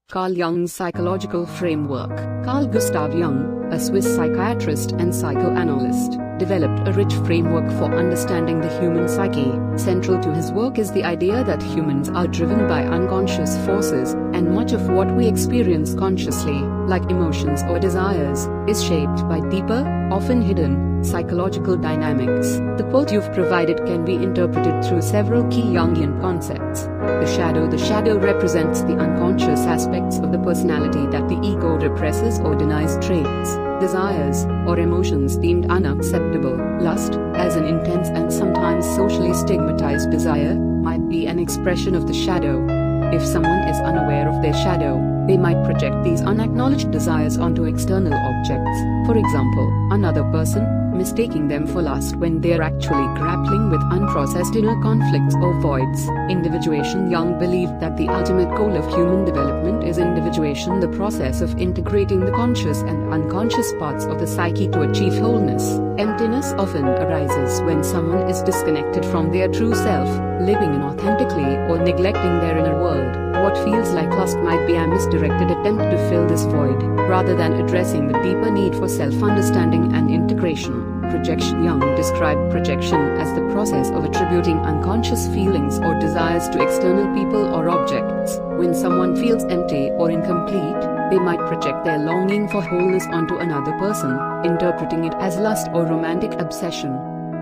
Carl Jung's psychological framework. Carl Gustav Jung, a Swiss psychiatrist and psychoanalyst, developed a rich framework for understanding the human psyche. Central to his work is the idea that humans are driven by unconscious forces, and much of what we experience consciously, like emotions or desires, is shaped by deeper, often hidden, psychological dynamics. The quote you've provided can be interpreted through several key Jungian concepts. The shadow represents the unconscious aspects of the personality that the ego represses or denies. Traits, desires, or emotions deemed unacceptable. Lust, as an intense and sometimes socially stigmatized desire, might be an expression of the shadow. If someone is unaware of their shadow, they might project these unacknowledged desires onto external objects. For example, another person, mistaking them for lust when they're actually grappling with unprocessed inner conflicts or voids. Individuation. Jung believed that the ultimate goal of human development is individuation, the process of integrating the conscious and unconscious parts of the psyche to achieve wholeness. Emptiness often arises when someone is disconnected from their true self, living inauthentically or neglecting their inner world. What feels like lust might be a misdirected attempt to fill this void, rather than addressing the deeper need for self-understanding and integration. Projection. Jung described projection as the process of attributing unconscious feelings or desires to external people or objects. When someone feels empty or incomplete, they might project their longing for wholeness onto another person, interpreting it as lust or romantic obsession.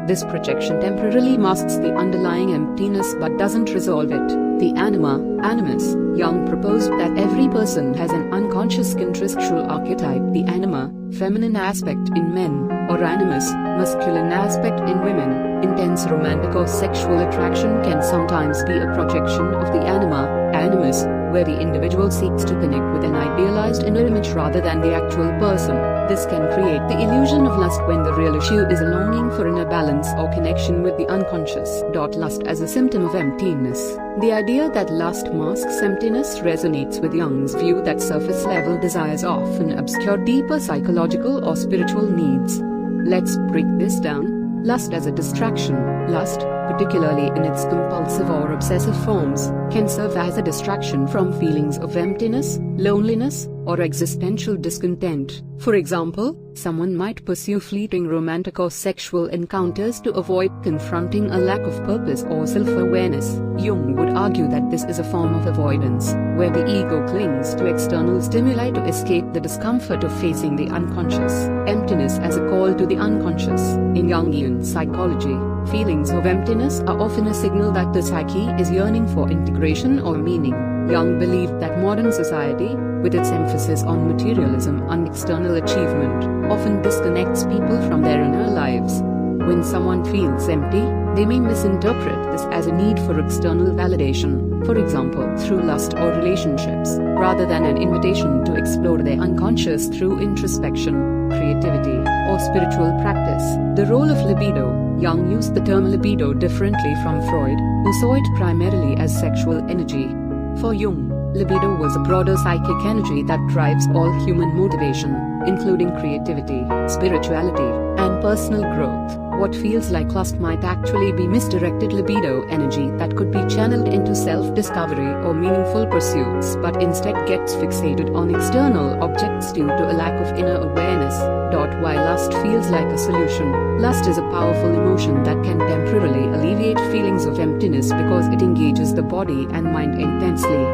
This projection temporarily masks the underlying emptiness but doesn't resolve it. The Anima, Animus. Jung proposed that every person has an unconscious contractual archetype, the Anima, feminine aspect in men, or Animus, masculine aspect in women. Intense romantic or sexual attraction can sometimes be a projection of the Anima, Animus, where the individual seeks to connect with an idealized inner image rather than the actual person. This can create the illusion of lust when the real issue is a longing for inner balance or connection with the unconscious. Lust as a symptom of emptiness. The idea that lust masks emptiness resonates with Jung's view that surface-level desires often obscure deeper psychological or spiritual needs. Let's break this down. Lust as a distraction. Lust, particularly in its compulsive or obsessive forms, can serve as a distraction from feelings of emptiness, loneliness, or existential discontent. For example, someone might pursue fleeting romantic or sexual encounters to avoid confronting a lack of purpose or self-awareness. Jung would argue that this is a form of avoidance, where the ego clings to external stimuli to escape the discomfort of facing the unconscious. Emptiness as a call to the unconscious. In Jungian psychology, feelings of emptiness are often a signal that the psyche is yearning for integration or meaning. Jung believed that modern society, with its emphasis on materialism and external achievement, often disconnects people from their inner lives. When someone feels empty, they may misinterpret this as a need for external validation, for example through lust or relationships, rather than an invitation to explore their unconscious through introspection, creativity, or spiritual practice. The role of libido. Jung used the term libido differently from Freud, who saw it primarily as sexual energy. For Jung, libido was a broader psychic energy that drives all human motivation, including creativity, spirituality, and personal growth. What feels like lust might actually be misdirected libido energy that could be channeled into self-discovery or meaningful pursuits but instead gets fixated on external objects due to a lack of inner awareness. Why lust feels like a solution. Lust is a powerful emotion that can temporarily alleviate feelings of emptiness because it engages the body and mind intensely.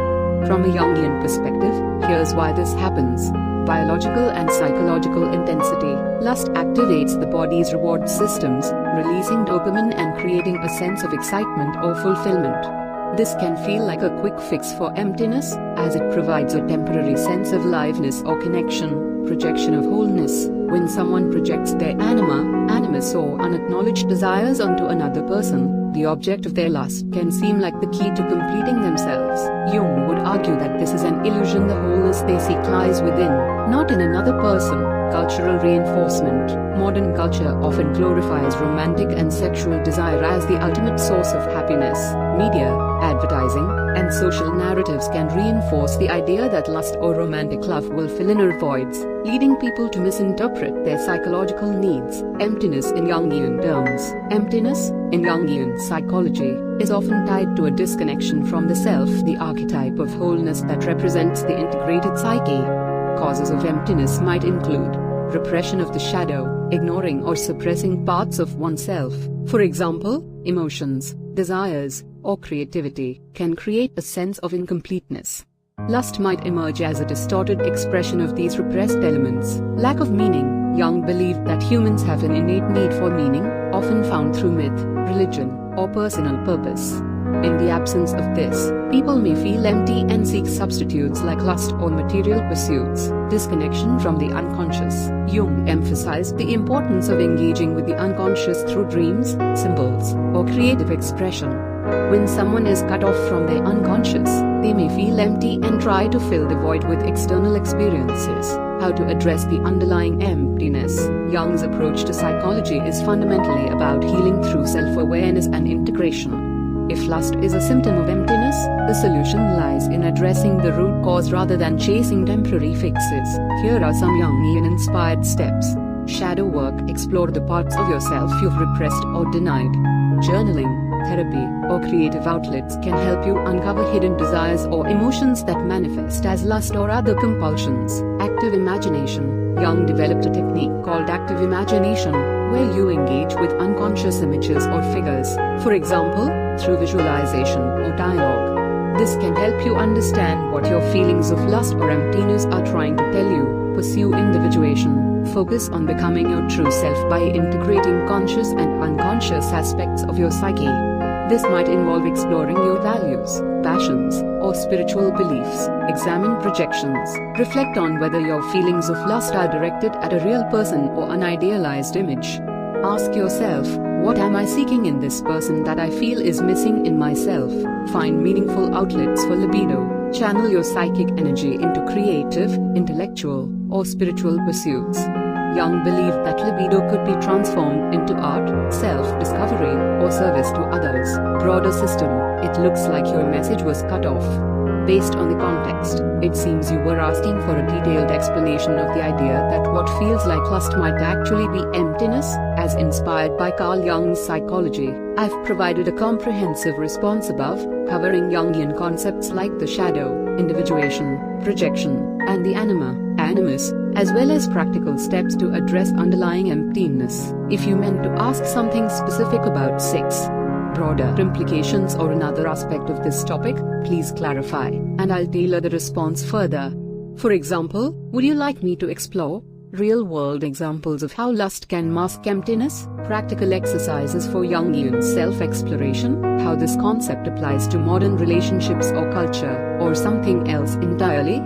From a Jungian perspective, here's why this happens. Biological and psychological intensity. Lust activates the body's reward systems, releasing dopamine and creating a sense of excitement or fulfillment. This can feel like a quick fix for emptiness, as it provides a temporary sense of aliveness or connection. Projection of wholeness. When someone projects their anima, animus or unacknowledged desires onto another person, the object of their lust can seem like the key to completing themselves. Jung would argue that this is an illusion. The wholeness they seek lies within, not in another person. Cultural reinforcement. Modern culture often glorifies romantic and sexual desire as the ultimate source of happiness. Media, advertising, and social narratives can reinforce the idea that lust or romantic love will fill inner voids, leading people to misinterpret their psychological needs. Emptiness in Jungian terms. Emptiness, in Jungian psychology, is often tied to a disconnection from the self, the archetype of wholeness that represents the integrated psyche. Causes of emptiness might include repression of the shadow, ignoring or suppressing parts of oneself. For example, emotions, desires, or creativity can create a sense of incompleteness. Lust might emerge as a distorted expression of these repressed elements. Lack of meaning. Jung believed that humans have an innate need for meaning, often found through myth, religion, or personal purpose. In the absence of this, people may feel empty and seek substitutes like lust or material pursuits. Disconnection from the unconscious. Jung emphasized the importance of engaging with the unconscious through dreams, symbols, or creative expression. When someone is cut off from their unconscious, they may feel empty and try to fill the void with external experiences. How to address the underlying emptiness. Jung's approach to psychology is fundamentally about healing through self-awareness and integration. If lust is a symptom of emptiness, the solution lies in addressing the root cause rather than chasing temporary fixes. Here are some Jungian-inspired steps. Shadow work. Explore the parts of yourself you've repressed or denied. Journaling, therapy, or creative outlets can help you uncover hidden desires or emotions that manifest as lust or other compulsions. Active imagination. Jung developed a technique called active imagination, where you engage with unconscious images or figures, for example, through visualization or dialogue. This can help you understand what your feelings of lust or emptiness are trying to tell you. Pursue individuation. Focus on becoming your true self by integrating conscious and unconscious aspects of your psyche. This might involve exploring your values, passions, or spiritual beliefs. Examine projections. Reflect on whether your feelings of lust are directed at a real person or an idealized image. Ask yourself, what am I seeking in this person that I feel is missing in myself? Find meaningful outlets for libido. Channel your psychic energy into creative, intellectual, or spiritual pursuits. Jung believed that libido could be transformed into art, self-discovery, or service to others. Broader system. It looks like your message was cut off. Based on the context, it seems you were asking for a detailed explanation of the idea that what feels like lust might actually be emptiness, as inspired by Carl Jung's psychology. I've provided a comprehensive response above, covering Jungian concepts like the shadow, individuation, projection, and the anima, animus, as well as practical steps to address underlying emptiness. If you meant to ask something specific about sex, broader implications or another aspect of this topic, please clarify, and I'll tailor the response further. For example, would you like me to explore real-world examples of how lust can mask emptiness, practical exercises for Jungian self-exploration, how this concept applies to modern relationships or culture, or something else entirely?